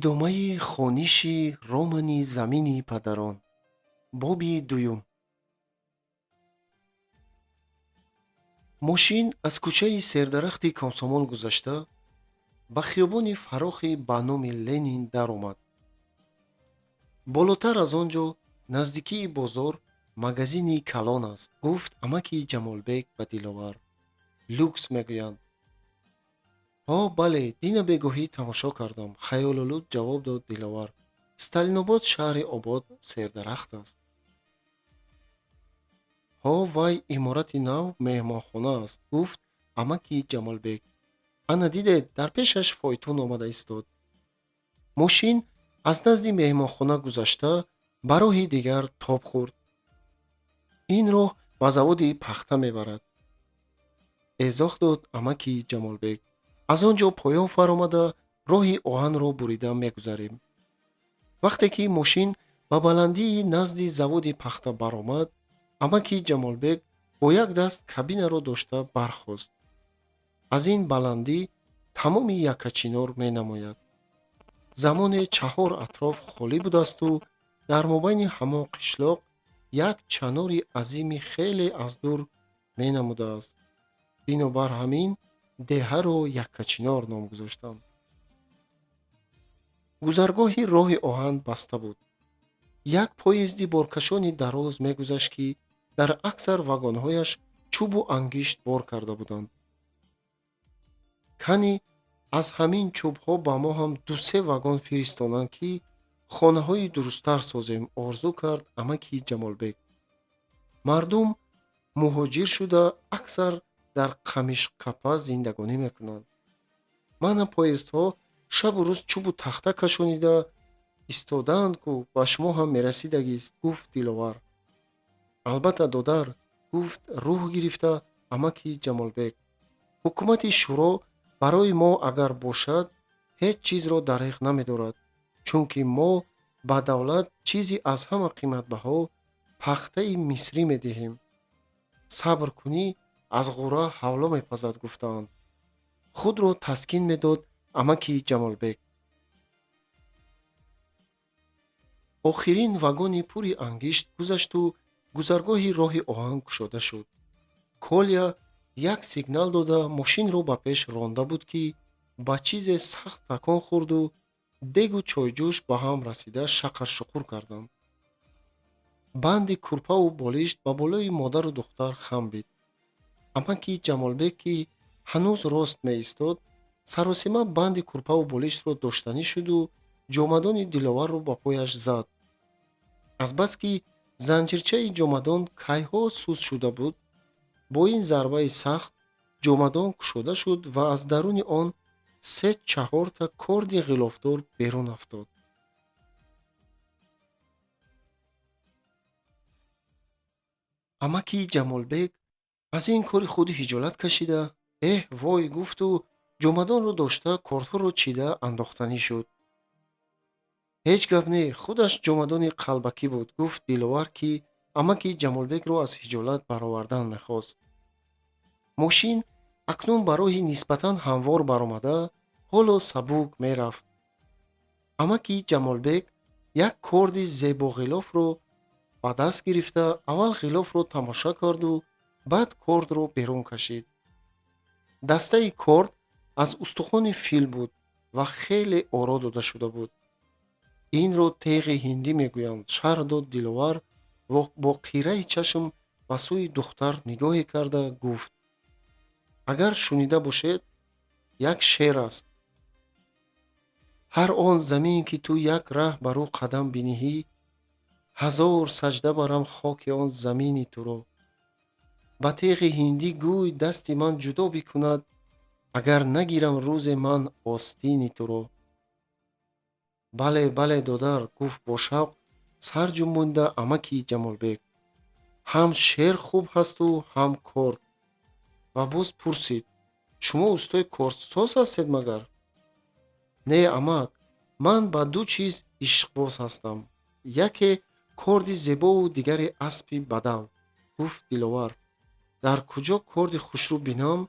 идомаи хониши романи замини падарон. боби дуюм. мошин аз кӯчаи сердарахти комсомол гузашта ба хиёбони фарохи ба номи ленин даромад. болотар аз он ҷо наздикии бозор магазини калон аст, гуфт амаки ҷамолбек ба диловар. люкс мегӯянд. ҳо бале, дина бегоҳӣ тамошо кардам, хаёлолуд ҷавоб дод диловар. сталинобод шаҳри обод сердарахт аст. ҳо вай иморати нав меҳмонхона аст, гуфт амаки ҷамолбек. ана дидед, дар пешаш фойтун омада истод. мошин аз назди меҳмонхона гузашта ба роҳи дигар тоб хӯрд. ин роҳ ба заводи пахта мебарад, эзоҳ дод амаки ҷамолбек. аз он ҷо поён фаромада роҳи оҳанро бурида мегузарем. вақте ки мошин ба баландии назди заводи пахта баромад, амаки ҷамолбек бо як даст кабинаро дошта бархост. аз ин баландӣ тамоми яккачинор менамояд. замоне чаҳор атроф холӣ будасту дар мобайни ҳамон қишлоқ як чанори азими хеле аз дур менамудааст. бинобар ҳамин деҳаро яккачинор ном гузоштанд. гузаргоҳи роҳи оҳан баста буд. як поезди боркашони дароз мегузашт ки дар аксар вагонҳояш чӯбу ангишт бор карда буданд. кани аз ҳамин чӯбҳо ба мо ҳам ду-се вагон фиристонанд ки хонаҳои дурусттар созем, орзу кард амаки ҷамолбек. мардум муҳоҷир шуда аксар дар қамишқапа зиндагонӣ мекунанд. маъна поездҳо шабу рӯз чӯбу тахта кашонида истодаанд ку ба шумо ҳам мерасидагист, гуфт диловар. албатта додар, гуфт рӯҳ гирифта амаки ҷамолбек. ҳукумати шӯро барои мо агар бошад ҳеҷ чизро дариғ намедорад, чунки мо ба давлат чизи аз ҳама қиматбаҳо пахтаи мисрӣ медиҳем. сабр кунӣ аз ғура ҳавло мепазад, гуфтаанд. худро таскин медод амаки ҷамолбек. охирин вагони пури ангишт гузашту гузаргоҳи роҳи оҳан кушода шуд. коля як сигнал дода мошинро ба пеш ронда буд ки ба чизе сахт такон хӯрду дегу чойҷӯш ба ҳам расида шақаршуқур карданд. банди курпаву болишт ба болои модару духтар хам бид. амаки ҷамолбек ки ҳанӯз рост меистод, саросима банди курпаву болиштро доштанӣ шуду ҷомадони диловарро ба пояш зад. азбаски занҷирчаи ҷомадон кайҳо сӯз шуда буд, бо ин зарбаи сахт ҷомадон кушода шуд ва аз даруни он 3-4 корди ғилофдор берун афтод. амаки ҷамолбек аз ин кори худ ҳиҷолат кашида, эҳ вой гуфту ҷомадонро дошта кортҳоро чида андохтанӣ шуд. ҳеҷ гап не, худаш ҷомадони қалбакӣ буд, гуфт диловар ки амаки ҷамолбекро аз ҳиҷолат баровардан мехост. мошин акнун ба роҳи нисбатан ҳамвор баромада ҳоло сабук мерафт. амаки ҷамолбек як корди зебоғилофро ба даст гирифта аввал ғилофро тамошо карду баъд кордро берун кашид. дастаи корд аз устухони фил буд ва хеле оро дода шуда буд. инро теғи ҳиндӣ мегӯянд, шарҳ дод диловар ва бо қираи чашм ба сӯи духтар нигоҳе карда гуфт. агар шунида бошед, як шеър аст. ҳар он замин ки ту як раҳ бар ӯ қадам бинеҳӣ, ҳазор саҷда барам хоки он замини туро. ба теғи ҳиндӣ гӯй дасти ман ҷудо бикунад, агар нагирам рӯзе ман остини туро. бале бале додар, гуфт бо шавқ сар ҷунбонида амаки ҷамолбек. ҳам шеър хуб ҳасту ҳам корд. ва боз пурсид, шумо устои кортсоз ҳастед магар? не амак, ман ба ду чиз ишқбоз ҳастам, яке корди зебову дигаре аспи бадав, гуфт диловар. дар куҷо корди хушрӯ бинам,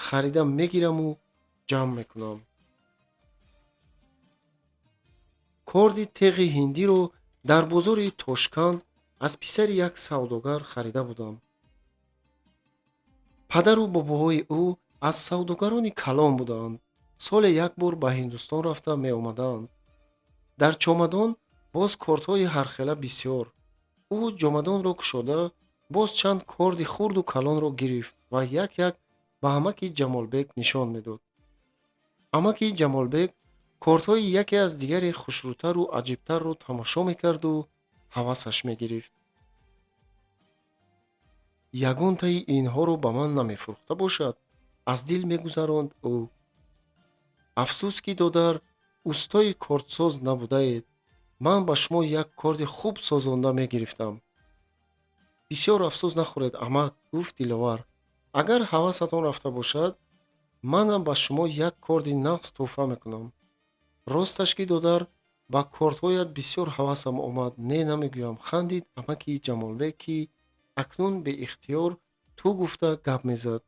харида мегираму ҷамъ мекунам. корди теғи ҳиндиро дар бозори Тошканд аз писари як савдогар харида будам. падару бобоҳои ӯ аз савдогарони калон буданд. соле як бор ба Ҳиндустон рафта меомаданд. дар чомадон боз кортҳои ҳархела бисёр. ӯ ҷомадонро кушода боз чанд корди хурду калонро гирифт ва як ба амаки Ҷамолбек нишон медод. амаки Ҷамолбек кортҳои яке аз дигари хушрӯтару аҷибтарро тамошо мекарду ҳавасаш мегирифт. ягон таи инҳоро ба ман намефурӯхта бошад, аз дил мегузаронд ӯ. афсӯс ки додар устои кортсоз набудаед. ман ба шумо як корди хуб созонда мегирифтам. бисёр афсӯс нахӯред, амак, гуфт Диловар. агар ҳавасатон рафта бошад, манам ба шумо як корди нағз тӯҳфа мекунам. росташ ки додар ба кортҳоят бисёр ҳавасам омад, не намегӯям, хандид амаки Ҷамолбек, ки акнун беихтиёр ту гуфта гап мезад.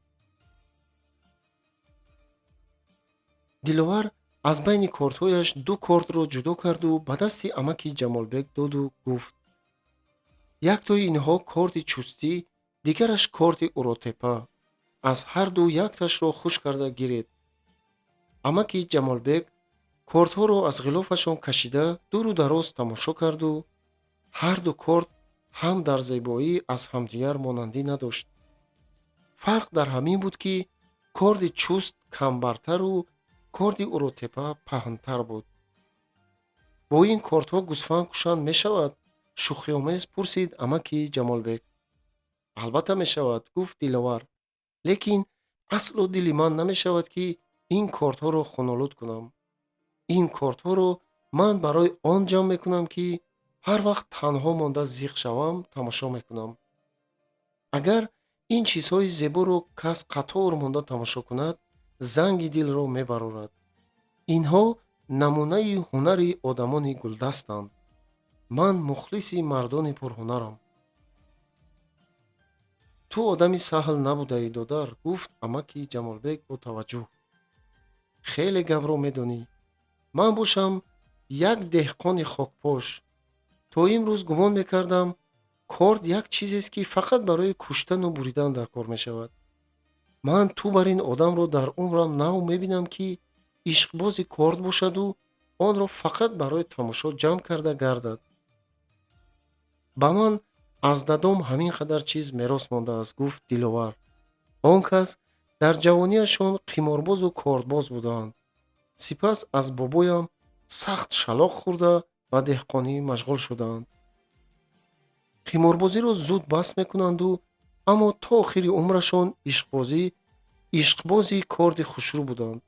Диловар аз байни кортҳояш ду кортро ҷудо карду ба дасти амаки Ҷамолбек доду гуфт: яктои инҳо корти чустӣ, дигараш корти уротепа. аз ҳарду якташро хуш карда гиред. амаки Ҷамолбек кортҳоро аз ғилофашон кашида дуру дароз тамошо карду ҳарду корт ҳам дар зебоӣ аз ҳамдигар монандӣ надошт. фарқ дар ҳамин буд, ки корди чуст камбартару корди уротепа паҳнтар буд. бо ин кортҳо гӯсфанд кушанд мешавад? шӯхиомез пурсид амаки Ҷамолбек. албатта мешавад, гуфт Диловар. лекин аслу дили ман намешавад, ки ин кортҳоро хунолуд кунам. ин кортҳоро ман барои он ҷамъ мекунам, ки ҳар вақт танҳо монда зиқ шавам, тамошо мекунам. агар ин чизҳои зеборо кас қатор монда тамошо кунад, занги дилро мебарорад. инҳо намунаи ҳунари одамони гулдастанд. ман мухлиси мардони пурҳунарам. ту одами саҳл набудаӣ, додар, гуфт амаки Ҷамолбек бо таваҷҷӯҳ. хеле гапро медонӣ. ман бошам як деҳқони хокпош. то имрӯз гумон мекардам корд як чизест, ки фақат барои куштану буридан дар кор мешавад. ман ту бар ин одамро дар умрам нав мебинам, ки ишқбози корд бошаду онро фақат барои тамошо ҷамъ карда гардад. ба ман аз дадом ҳамин қадар чиз мерос мондааст, гуфт Диловар. он кас дар ҷавонияшон қиморбозу кордбоз буданд. сипас аз бобоям сахт шалоқ хӯрда ба деҳқонӣ машғул шуданд. қиморбозиро зуд бас мекунанду аммо то охири умрашон ишқбози корди хушрӯ буданд.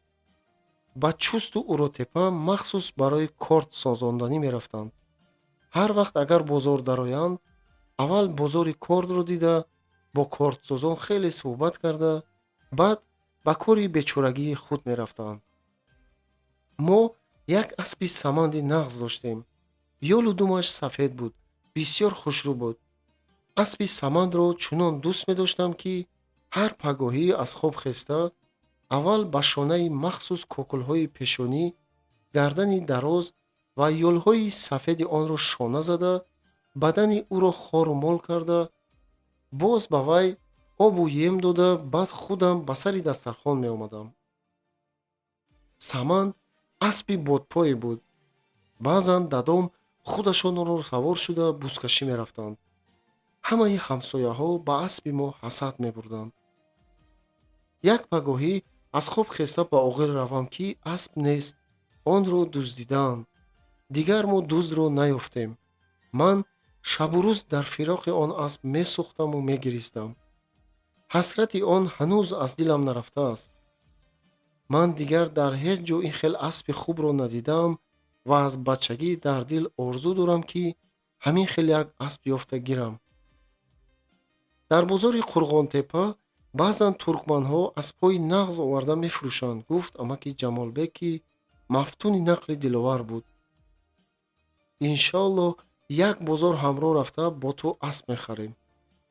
ба чусту уротепа махсус барои корд созонданӣ мерафтанд. ҳар вақт агар бозор дароянд, аввал бозори кордро дида, бо кордсозон хеле суҳбат карда, баъд ба кори бечорагии худ мерафтанд. мо як аспи саманди нағз доштем. ёлу думаш сафед буд, бисёр хушрӯ буд. аспи самандро чунон дӯст медоштам, ки ҳар пагоҳӣ аз хоб хеста, аввал ба шонаи махсус кокулҳои пешонӣ, гардани дароз ва ёлҳои сафеди онро шона зада, бадани ӯро хору мол карда, боз ба вай обу ем дода, баъд худам ба сари дастархон меомадам. саманд аспи бодпое буд. баъзан дадом худашонро савор шуда бузкашӣ мерафтанд. ҳамаи ҳамсояҳо ба аспи мо ҳасад мебурданд. як пагоҳӣ аз хоб хеста ба оғил равам, ки асп нест, онро дуздиданд. дигар мо дуздро наёфтем. ман шабу рӯз дар фироқи он асп месӯхтаму мегиристам. ҳасрати он ҳанӯз аз дилам нарафтааст. ман дигар дар ҳеҷ ҷо ин хел аспи хубро надидам ва аз бачагӣ дар дил орзу дорам, ки ҳамин хел як асп ёфта гирам. дар бозори Қурғонтепа баъзан туркманҳо аспҳои нағз оварда мефурӯшанд, гуфт амаки Ҷамолбек, ки мафтуни нақли Диловар буд. иншоалло як бозор ҳамроҳ рафта бо ту асп мехарем.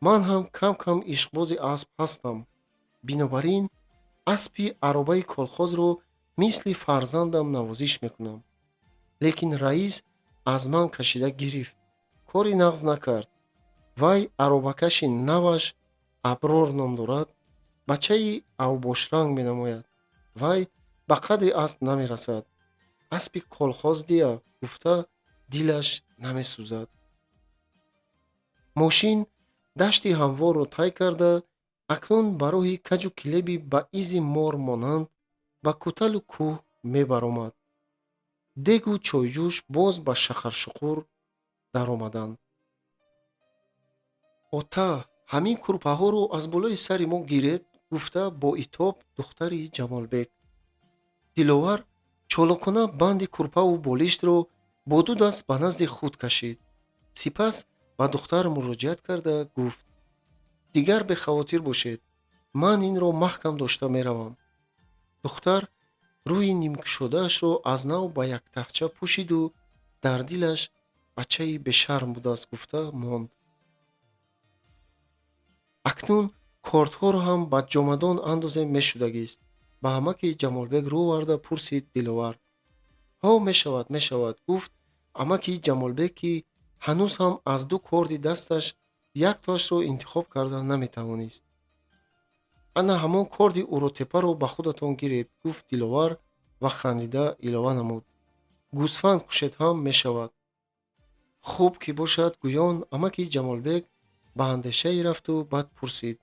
ман ҳам кам кам ишқбози асп ҳастам. бинобар ин аспи аробаи колхозро мисли фарзандам навозиш мекунам. лекин раис аз ман кашида гирифт. кори нағз накард. вай аробакаши наваш аброр ном дорад, бачаи авбошранг менамояд. вай ба қадри асп намерасад. аспи колхоз дия гуфта дилаш намесӯзад. мошин дашти ҳамворро тай карда, акнун ба роҳи каҷу килеби ба изи мор монанд ба кӯталу кӯҳ мебаромад. дегу чойҷӯш боз ба шахаршуқур даромаданд. ота ҳамин курпаҳоро аз болои сари мо гиред, гуфта бо итоб духтари ҷамолбек. диловар чолокона банди курпаву болиштро бо ду даст ба назди худ кашид. сипас ба духтар муроҷиат карда гуфт: дигар бехавотир бошед, ман инро маҳкам дошта меравам. духтар рӯи нимкушодаашро аз нав ба як таҳча пӯшиду дар дилаш бачаи бешарм будааст гуфта монд. акнун кортҳоро ҳам ба ҷомадон андозе мешудагист. ба амаки ҷамолбек рӯ варда пурсид диловар. ҳо мешавад гуфт амаки ҷамолбек, ки ҳанӯз ҳам аз ду корди дасташ яктоашро интихоб карда наметавонист. ана ҳамон корди уротепаро ба худатон гиред, гуфт диловар ва хандида илова намуд. гӯсфанд кушед ҳам мешавад. хуб ки бошад, гӯён амаки ҷамолбек ба андешае рафту баъд пурсид: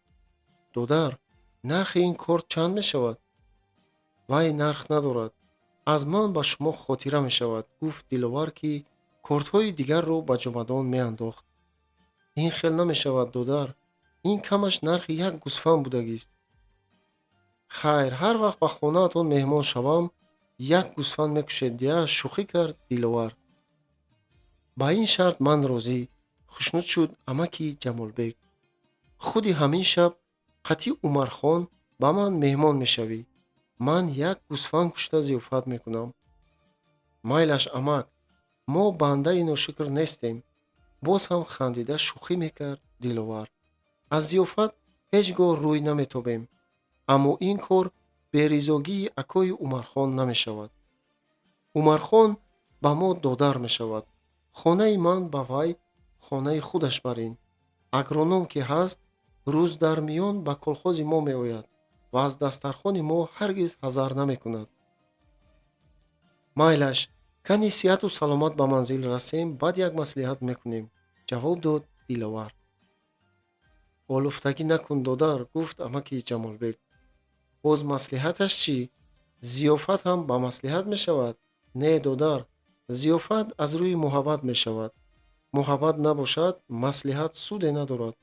додар, нархи ин корд чанд мешавад? вай нарх надорад, аз ман ба шумо хотира мешавад, гуфт диловар, ки кордҳои дигарро ба ҷомадон меандохт. ин хел намешавад, додар, ин камаш нархи як гӯсфанд будагист. хайр, ҳар вақт ба хонаатон меҳмон шавам, як гӯсфанд мекушед дия, шӯхӣ кард диловар. ба ин шарт ман розӣ, хушнуд шуд амаки ҷамолбек. худи ҳамин шаб қатъи Умархон ба ман меҳмон мешавӣ. ман як гӯсфанд кушта зиёфат мекунам. майлаш амак, мо бандаи ношукр нестем. боз ҳам хандида шӯхӣ мекард диловар. аз зиёфат ҳеҷ гоҳ рӯй наметобем. аммо ин кор беризогии акои Умархон намешавад. Умархон ба мо додар мешавад. хонаи ман ба вай хонаи худаш барин. агроном ки ҳаст, рӯз дар миён ба колхози мо меояд ва аз дастархони мо ҳаргиз ҳазар намекунад. майлаш, кани сиҳату саломат ба манзил расем, баъд як маслиҳат мекунем, ҷавоб дод диловар. олуфтагӣ накун, додар, гуфт амаки ҷамолбек. боз маслиҳаташ чӣ? зиёфат ҳам ба маслиҳат мешавад? не, додар, зиёфат аз рӯи муҳаббат мешавад. муҳаббат набошад, маслиҳат суде надорад.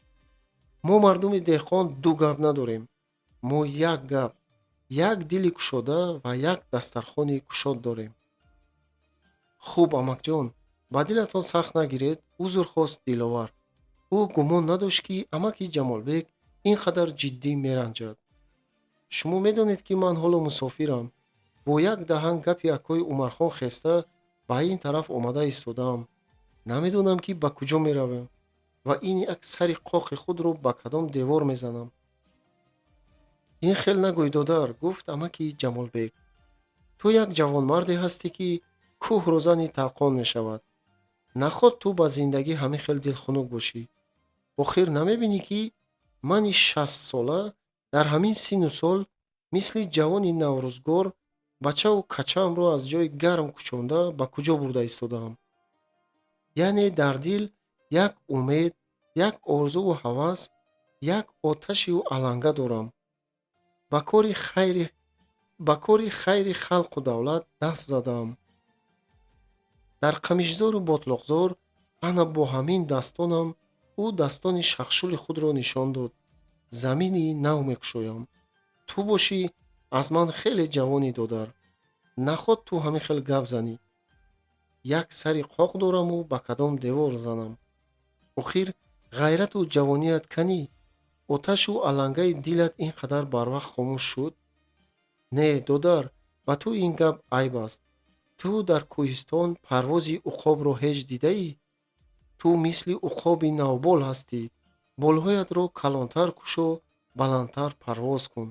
мо мардуми деҳқон ду гап надорем. мо як гап, як дили кушода ва як дастархони кушод дорем. хуб амакҷон, ба дилатон сахт нагиред, узр хост диловар. ӯ гумон надошт, ки амаки ҷамолбек ин қадар ҷиддӣ меранҷад. шумо медонед, ки ман ҳоло мусофирам. бо як даҳан гапи акои Умархон хеста ба ин тараф омада истодаам. намедонам, ки ба куҷо меравам ва ин як сари қоқи худро ба кадом девор мезанам. ин хел нагӯй, додар, гуфт амаки ҷамолбек. ту як ҷавонмарде ҳастӣ, ки кӯҳро зани талқон мешавад. наход ту ба зиндагӣ ҳамин хел дилхунук бошӣ. охир намебинӣ, ки мани 60-сола дар ҳамин сину сол мисли ҷавони наврӯзгор бачаву качаамро аз ҷои гарм кучонда ба куҷо бурда истодаам. яъне дар дил як умед, як орзуву ҳавас, як оташиву аланга дорам. ба кори хайри халқу давлат даст задаам. дар қамишзору ботлоқзор ана бо ҳамин дастонам ӯдастони шахшули худро нишон дод. замини нав мекушоям. ту бошӣ аз ман хеле ҷавонӣ, додар. наход ту ҳамин хел гап занӣ. як сари қоқ дораму ба кадом девор занам. охир ғайрату ҷавоният канӣ? оташу алангаи дилат ин қадар барвақт хомӯш шуд? не, додар, ба ту ин гап айб аст. ту дар кӯҳистон парвози уқобро ҳеҷ дидаӣ? ту мисли уқоби навбол ҳастӣ. болҳоятро калонтар кушо, баландтар парвоз кун,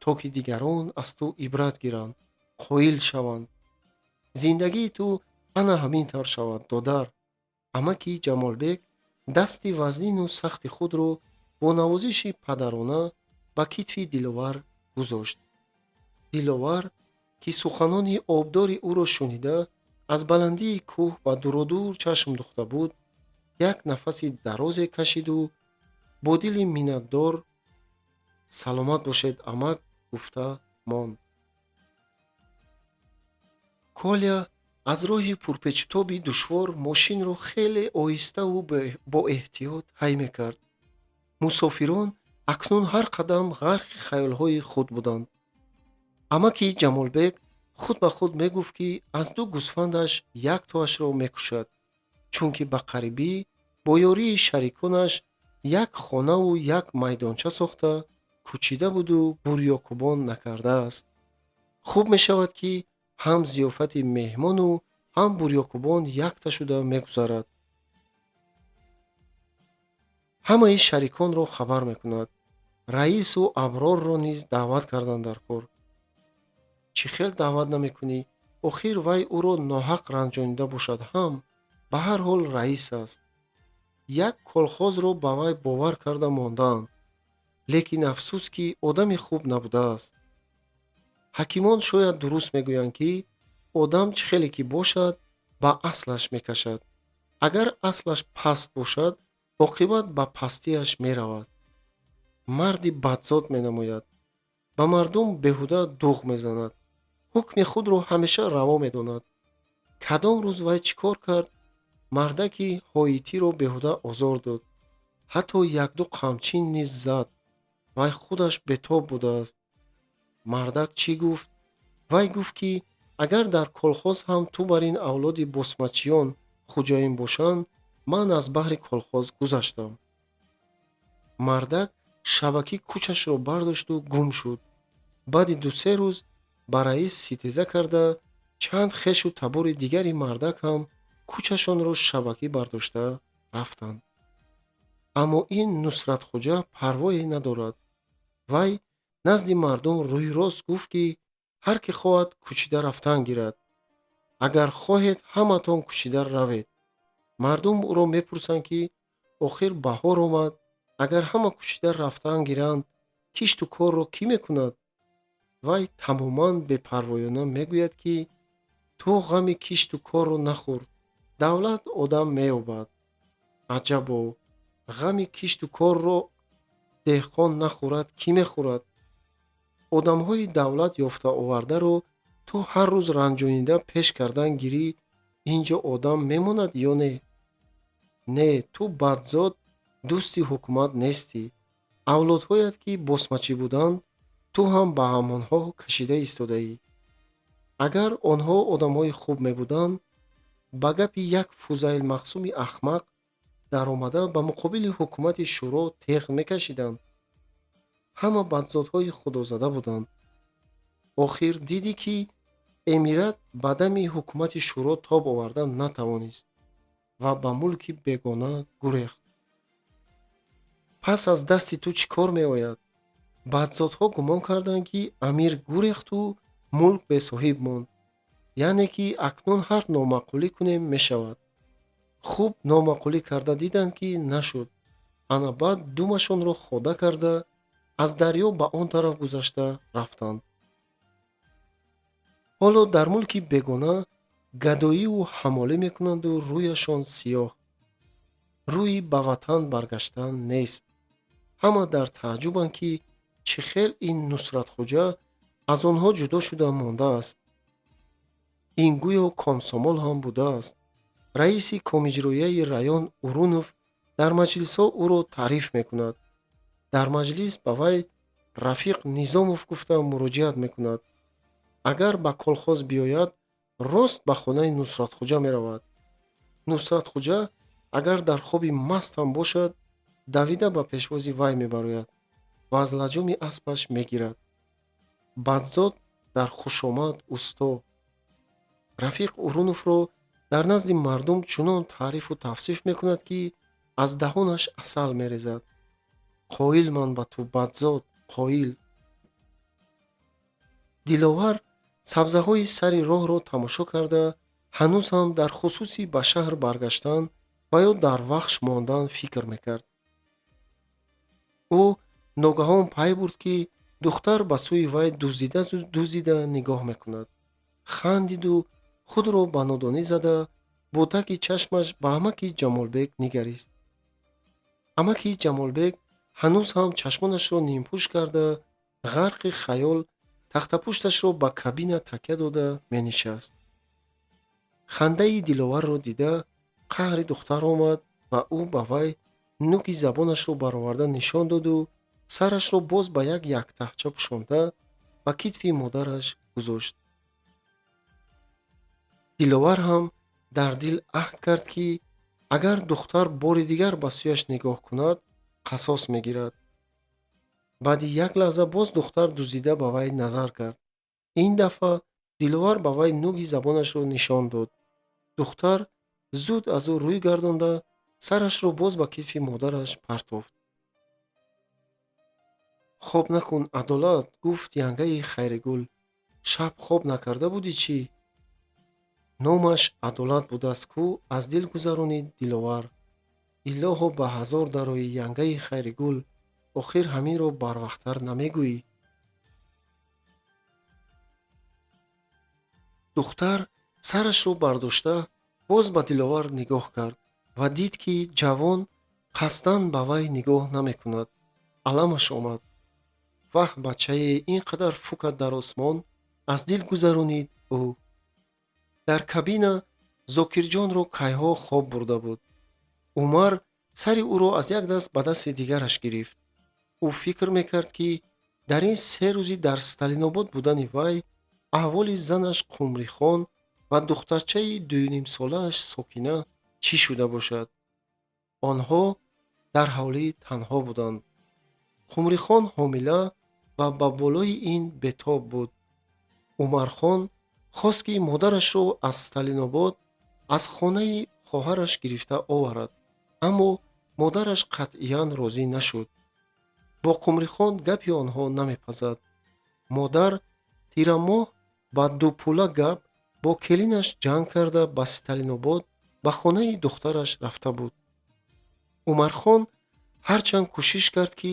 то ки дигарон аз ту ибрат гиранд, қоил шаванд. зиндагии ту ана ҳамин тавр шавад додар. амаки Ҷамолбек дасти вазнину сахти худро бо навозиши падарона ба китфи Диловар гузошт. Диловар, ки суханони обдори ӯро шунида, аз баландии кӯҳ ба дурур чашм духта буд, як нафаси дарозе кашиду бо дили миннатдор «Саломат бошед, амак» гуфта монд. Коля аз роҳи пурпечутоби душвор мошинро хеле оҳиставу боэҳтиёт ҳай мекард. мусофирон акнун ҳар қадам ғарқи хаёлҳои худ буданд. амаки Ҷамолбек худ ба худ мегуфт, ки аз ду гӯсфандаш яктоашро мекушад, чунки ба қарибӣ бо ёрии шариконаш як хонаву як майдонча сохта кӯчида буду бурёкубон накардааст. хуб мешавад, ки ҳам зиёфати меҳмону ҳам бурёкубон якта шуда мегузарад. ҳамаи шариконро хабар мекунад. раису аброрро низ даъват карданд дар кор. чӣ хел даъват намекунӣ? охир вай ӯро ноҳақ ранҷонида бошад ҳам ба ҳар ҳол раис аст. як колхозро ба вай бовар карда мондаанд, лекин афсӯс, ки одами хуб набудааст. ҳакимон шояд дуруст мегӯянд, ки одам чӣ хеле ки бошад, ба аслаш мекашад. агар аслаш паст бошад, оқибат ба пастиаш меравад. марди бадзод менамояд, ба мардум беҳуда дуғ мезанад, ҳукми худро ҳамеша раво медонад. кадом рӯз вай чӣ кор кард? мардаки ҳоитиро беҳуда озор дод, ҳатто якду қамчин низ зад. вай худаш бетоб будааст. мардак чӣ гуфт? вай гуфт, ки агар дар колхоз ҳам ту бар ин авлоди босмачиён хуҷоим бошанд, ман аз баҳри колхоз гузаштам. мардак шабаки кӯчашро бардошту гум шуд. баъди ду-се рӯз ба раис ситеза карда, чанд хешу табори дигари мардак ҳам кӯчашонро шабакӣ бардошта рафтанд. аммо ин Нусратхоҷа парвое надорад. вай назди мардум рӯйрост гуфт, ки ҳар кӣ хоҳад кӯчида рафтан гирад. агар хоҳед ҳаматон кӯчида равед. мардум ӯро мепурсанд, ки охир баҳор омад, агар ҳама кӯчида рафтан гиранд, кишту корро кӣ мекунад? вай тамоман бепарвоёна мегӯяд, ки ту ғами кишту корро нахӯр, давлат одам меёбад. аҷабо, ғами кишту корро деҳқон нахӯрад, кӣ мехӯрад? одамҳои давлат ёфтаовардаро ту ҳар рӯз ранҷонида пеш кардан гирӣ, ин ҷо одам мемонад ё не? не, ту бадзод дӯсти ҳукумат нестӣ. авлодҳоят, ки босмачӣ буданд, ту ҳам ба ҳамонҳо кашида истодаӣ. агар онҳо одамҳои хуб мебуданд, ба гапи як фузайлмахсуми ахмақ даромада ба муқобили ҳукумати шӯро теғ мекашиданд. ҳама бадзодҳои худозада буданд. охир дидӣ, ки эмират ба дами ҳукумати шӯро тоб оварда натавонист ва ба мулки бегона гурехт. пас аз дасти ту чӣ кор меояд? бадзодҳо гумон карданд, ки амир гурехту мулк бесоҳиб монд, яъне ки акнун ҳар номаъқулӣ кунем мешавад. хуб номаъқулӣ карда диданд, ки нашуд. ана баъд думашонро хода карда, аз дарьё ба он тараф гузашта рафтанд. ҳоло дар мулки бегона гадоиву ҳамолӣ мекунанду рӯяшон сиёҳ. рӯи ба ватан баргаштан нест. ҳама дар тааҷҷубанд, ки чӣ хел ин Нусратхоҷа аз онҳо ҷудо шуда мондааст. ин гӯё комсомол ҳам будааст. раиси комиҷроияи раён Урунов дар маҷлисҳо ӯро таъриф мекунад. дар маҷлис ба вай Рафиқ Низомов гуфта муроҷиат мекунад. агар ба колхоз биёяд, рост ба хонаи Нусратхоҷа меравад. Нусратхоҷа агар дар хоби маст ҳам бошад, давида ба пешвози вай мебарояд ва аз лаҷоми аспаш мегирад. бадзод дар хушомад усто. Рафиқ Уруновро дар назди мардум чунон таърифу тавсиф мекунад, ки аз даҳонаш асал мерезад. қоилман ба ту бадзод, қоил. диловар сабзаҳои сари роҳро тамошо карда, ҳанӯз ҳам дар хусуси ба шаҳр баргаштан ва ё дар вахш мондан фикр мекард. ӯ ногаҳон пай бурд, ки духтар ба сӯи вай дуздида нигоҳ мекунад. хандиду худро ба нодонӣ зада, бо таки чашмаш ба амаки Ҷамолбек нигарист. амаки Ҷамолбек ҳанӯз ҳам чашмонашро нимпӯш карда, ғарқи хаёл тахтапушташро ба кабина такя дода менишаст. хандаи Диловарро дида қаҳри духтар омад ва ӯ ба вай нӯки забонашро бароварда нишон доду сарашро боз ба як яктахча пӯшонда ба китфи модараш гузошт. Диловар ҳам дар дил аҳд кард, ки агар духтар бори дигар ба сӯяш нигоҳ кунад, қасос мегирад. баъди як лаҳза боз духтар дуздида ба вай назар кард. ин дафъа Диловар ба вай нӯги забонашро нишон дод. духтар зуд аз ӯ рӯй гардонда, сарашро боз ба китфи модараш партофт. хоб накун, Адолат, гуфт янгаи Хайригул. шаб хоб накарда будӣ чӣ? номаш Адолат будааст ку, аз дил гузаронид Диловар. Илоҳо ба ҳазор дарои янгаи Хайригул, охир ҳаминро барвақттар намегӯӣ? духтар сарашро бардошта боз ба Диловар нигоҳ кард ва дид, ки ҷавон қасдан ба вай нигоҳ намекунад. аламаш омад. ваҳ, бачае ин қадар фукат дар осмон, аз дил гузаронид ӯ. дар кабина Зокирҷонро кайҳо хоб бурда буд. Умар сари ӯро аз як даст ба дасти дигараш гирифт. ӯ фикр мекард, ки дар ин 3 рӯзи дар Сталинобод будани вай аҳволи занаш Қумрихон ва духтарчаи 2.5-солааш Сокина чӣ шуда бошад. онҳо дар ҳавлӣ танҳо буданд. Қумрихон ҳомила ва ба болои ин бетоб буд. Умархон хост, ки модарашро аз Сталинобод аз хонаи хоҳараш гирифта оварад, аммо модараш қатъиян розӣ нашуд. бо Қумрихон гапи онҳо намепазад. модар тирамоҳ ба дупӯла гап бо келинаш ҷанг карда ба Сталинобод ба хонаи духтараш рафта буд. Умархон ҳарчанд кӯшиш кард, ки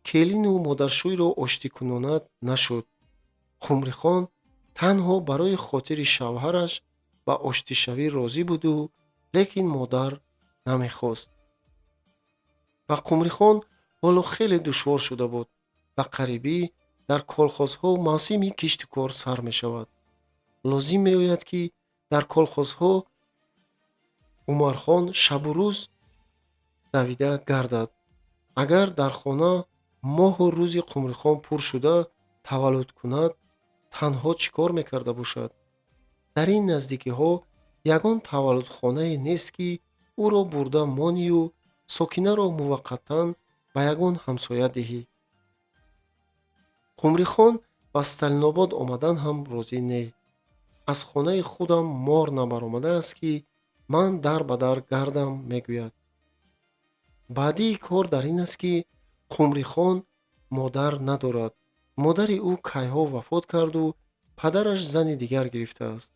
келину модаршӯйро оштӣ кунонад, нашуд. Қумрихон танҳо барои хотири шавҳараш ба оштишавӣ розӣ буду, лекин модар намехост. ба Қумрихон ҳоло хеле душвор шуда буд. ба қарибӣ дар колхозҳо мавсими кишту кор сар мешавад. лозим меояд, ки дар колхозҳо Умархон шабу рӯз давида гардад. агар дар хона моҳу рӯзи Қумрихон пур шуда таваллуд кунад, танҳо чӣ кор мекарда бошад? дар ин наздикиҳо ягон таваллудхонае нест, ки ӯро бурда монию Сокинаро муваққатан ба ягон ҳамсоя диҳӣ. Қумрихон ба Сталинобод омадан ҳам розӣ не. аз хонаи худам мор набаромадааст, ки ман дар ба дар гардам, мегӯяд. баъдии кор дар ин аст, ки Қумрихон модар надорад. модари ӯ кайҳо вафот карду падараш зани дигар гирифтааст.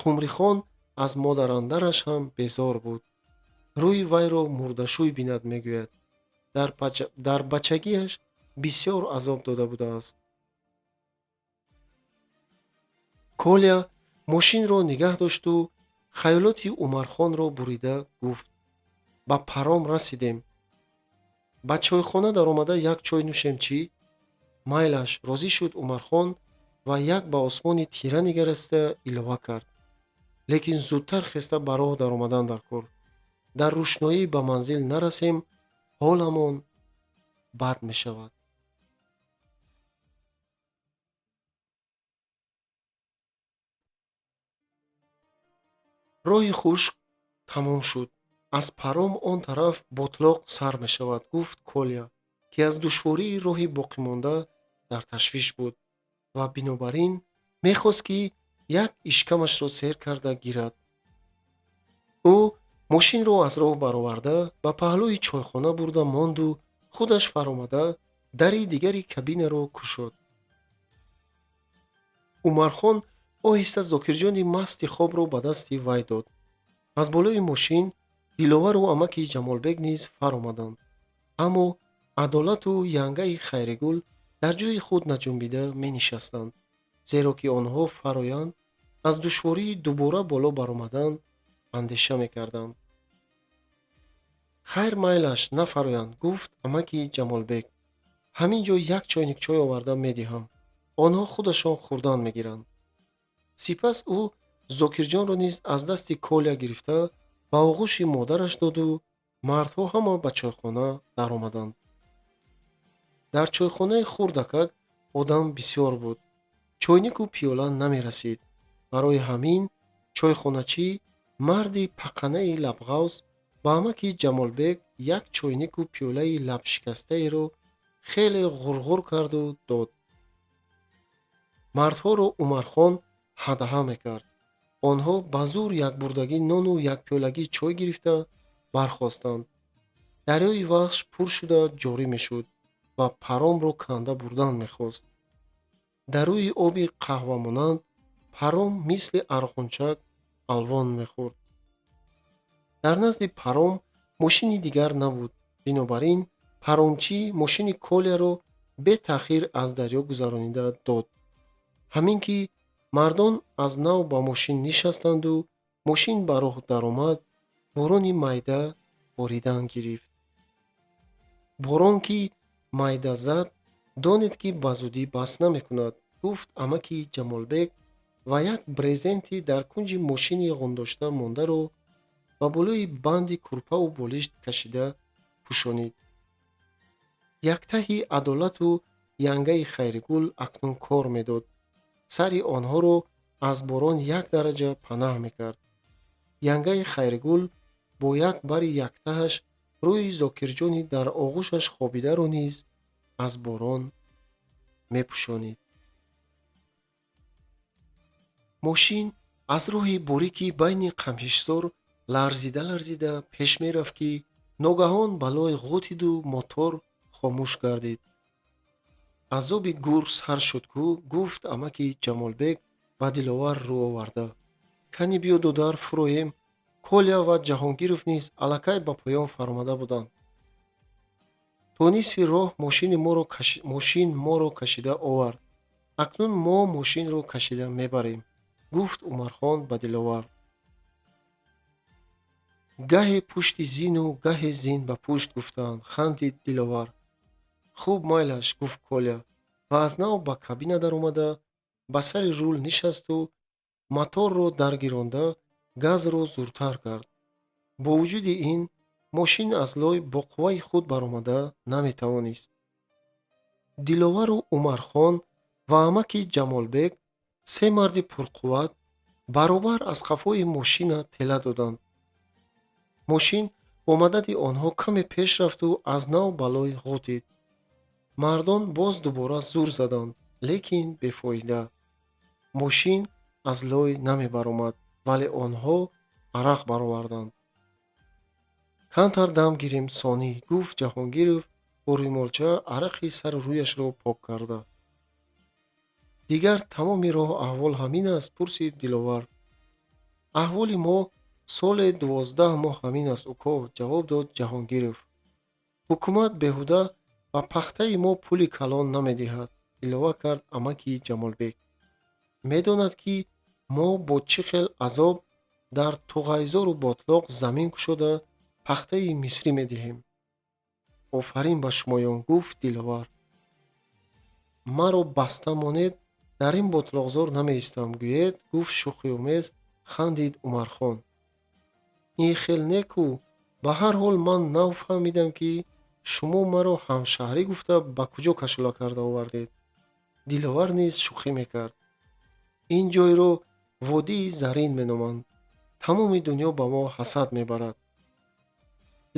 Қумрихон аз модарандараш ҳам безор буд. рӯи вайро мурдашӯй бинад, мегӯяд. дар бачагиаш бисёр азоб дода будааст. Коля мошинро нигоҳ дошту хаёлоти Умархонро бурида гуфт: ба паром расидем. ба чойхона даромада як чой нӯшем чӣ? майлаш, розӣ шуд Умархон ва як ба осмони тира нигариста илова кард. лекин зудтар хеста ба роҳ даромадан дар кор. дар рӯшноӣ ба манзил нарасем, ҳоламон бад мешавад. роҳи хушк тамом шуд. аз паром он тараф ботлоқ сар мешавад, гуфт Коля, ки аз душвории роҳи боқимонда дар ташвиш буд ва бинобар ин мехост, ки як ишкамашро сер карда гирад. ӯ мошинро аз роҳ бароварда ба паҳлӯи чойхона бурда монду худаш фаромада дари дигари кабинаро кушод. Умархон оҳиста зокирҷони масти хобро ба дасти вай дод. аз болои мошин диловару амаки ҷамолбек низ фар омаданд. аммо адолату янгаи хайригул дар ҷойи худ наҷунбида менишастанд, зеро ки онҳо фароянд аз душвории дубора боло баромадан андеша мекарданд. хайр майлаш нафароянд, гуфт амаки ҷамолбек. ҳамин ҷо як чойник чой оварда медиҳам. онҳо худашон хӯрдан мегиранд. сипас ӯ зокирҷонро низ аз дасти Коля гирифта ба оғӯши модараш доду мардҳо ҳама ба чойхона даромаданд. дар чойхонаи хурдакак одам бисёр буд. чойнику пиёла намерасид. барои ҳамин чойхоначӣ, марди пақанаи лабғавз, ба амаки ҷамолбек як чойнику пиёлаи лабшикастаеро хеле ғурғур карду дод. мардҳоро Умархон ҳадаҳа мекард. онҳо ба зур якбурдагӣ нону якпиёлагӣ чой гирифта бархостанд. дарёи вахш пур шуда ҷорӣ мешуд ва паромро канда бурдан мехост. дар рӯи оби қаҳвамонанд паром мисли арғунчак алвон мехӯрд. дар назди паром мошини дигар набуд. бинобар ин паромчӣ мошини Коляро бетаъхир аз дарё гузаронида дод. ҳамин ки мардон аз нав ба мошин нишастанду мошин ба роҳ даромад, борони майда боридан гирифт. борон ки майда зад, донед ки ба зудӣ бас намекунад, гуфт амаки ҷамолбек ва як брезенти дар кунҷи мошини ғундошта мондаро ба болои банди курпаву болишт кашида пӯшонид. яктаҳи адолату янгаи хайригул акнун кор медод. сари онҳоро аз борон як дараҷа панаҳ мекард. янгаи хайригул бо як бари яктаҳаш рӯи зокирҷони дар оғӯшаш хобидаро низ аз борон мепӯшонид. мошин аз роҳи борики байни қамишзор ларзида пеш мерафт ки ногаҳон балой ғӯтиду мотор хомӯш гардид. азоби гур сар шуд ку, гуфт амаки ҷамолбек ба Диловар рӯ оварда. кани биё дудар фуроем. Коля ва Ҷаҳонгиров низ аллакай ба поён фаромада буданд. то нисфи роҳ мошин моро кашида овард. акнун мо мошинро кашида мебарем, гуфт Умархон ба Диловар. гаҳе пушти зину гаҳе зин ба пушт гуфтаанд, хандид Диловар. хуб майлаш, гуфт Коля ва аз нав ба кабина даромада ба сари рул нишасту моторро даргиронда газро зуртар кард. бо вуҷуди ин мошин аз лой бо қувваи худ баромада наметавонист. Диловару Умархон ва амаки Ҷамолбек, се марди пурқувват, баробар аз қафои мошина тела доданд. мошин бо мадади онҳо каме пеш рафту аз нав ба лой ғӯтид. мардон боз дубора зур заданд, лекин бефоида. мошин аз лой намебаромад, вале онҳо арақ бароварданд. камтар дам гирем сонӣ, гуфт Ҷаҳонгиров бо рӯймолча арақи сару рӯяшро пок карда. дигар тамоми роҳ аҳвол ҳамин аст, пурсид Диловар. аҳволи мо соли 12 моҳ ҳамин аст уко, ҷавоб дод Ҷаҳонгиров. ҳукумат беҳуда ба пахтаи мо пули калон намедиҳад, илова кард амаки Ҷамолбек. медонад ки мо бо чӣ хел азоб дар туғайзору ботлоқ замин кушода пахтаи мисрӣ медиҳем. офарин ба шумоён, гуфт Диловар. маро баста монед, дар ин ботлоқзор намеистам гӯед, гуфт шӯхиомез, хандид Умархон. ин хел неку, ба ҳар ҳол ман нав фаҳмидам ки шумо маро ҳамшаҳрӣ гуфта ба куҷо кашола карда овардед. Диловар низ шӯхӣ мекард. ин ҷойро водии зарин меноманд. тамоми дунё ба мо ҳасад мебарад.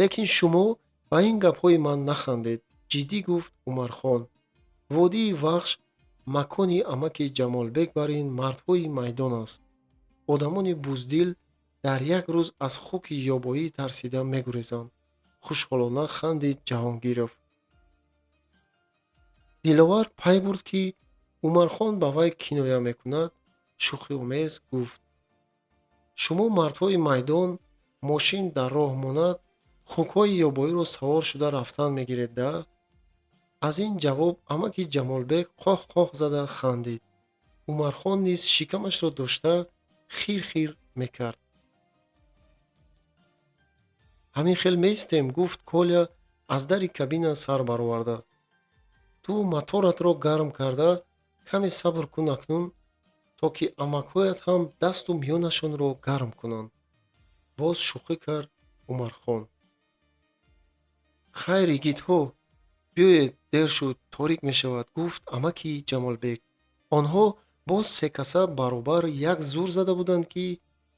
лекин шумо ба ин гапҳои ман нахандед, ҷиддӣ гуфт Умархон. водии вахш макони амаки Ҷамолбек бар ин мардҳои майдон аст. одамони буздил дар як рӯз аз хуки ёбоӣ тарсида мегурезанд. хушҳолона хандид Ҷаҳонгиров. Диловар пай бурд ки Умархон ба вай киноя мекунад, шӯхиомез гуфт: шумо мардҳои майдон, мошин дар роҳ монад, хукҳои ёбоиро савор шуда рафтан мегиред да? аз ин ҷавоб амаки Ҷамолбек қоҳ-қоҳ зада хандид. Умархон низ шикамашро дошта хир-хир мекард. ҳамин хел меистем, гуфт Коля аз дари кабина сар бароварда. ту моторатро гарм карда каме сабр кун акнун, то ки амакҳоят ҳам дасту миёнашонро гарм кунанд. боз шӯхӣ кард Умархон. хайр игитҳо, биёед, дер шуд, торик мешавад, гуфт амаки Ҷамолбек. онҳо боз се каса баробар як зур зада буданд ки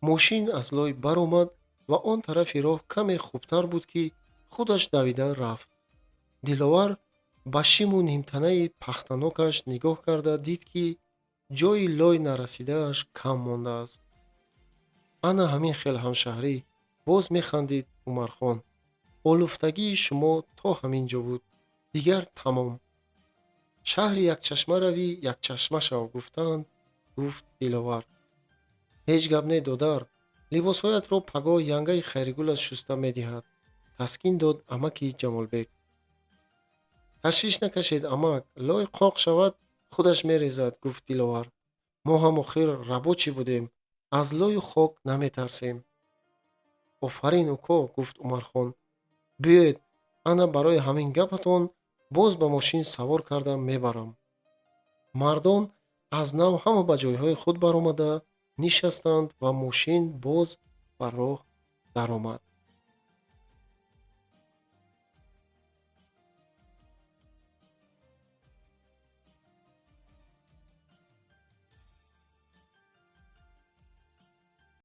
мошин аз лой баромад ва он тарафи роҳ каме хубтар буд ки худаш давида рафт. Диловар ба шиму нимтанаи пахтанокаш нигоҳ карда дид ки ҷойи лой нарасидааш кам мондааст. ана ҳамин хел ҳамшаҳрӣ, боз механдид Умархон. олуфтагии шумо то ҳамин ҷо буд, дигар тамом. шаҳри якчашма равӣ, якчашма шав, гуфтаанд, гуфт Диловар. ҳеҷ гап не додар, либосҳоятро пагоҳ янгаи Хайригулат шуста медиҳад, таскин дод амаки Ҷамолбек. ташвиш накашед, амак, лой қоқ шавад, худаш мерезад, гуфт Диловар. мо ҳам охир рабочӣ будем, аз лою хок наметарсем. офарин уко, гуфт Умархон. биёед, ана барои ҳамин гапатон боз ба мошин савор карда мебарам. мардон аз нав ҳама ба ҷойҳои худ баромада нишастанд ва мошин боз ба роҳ даромад.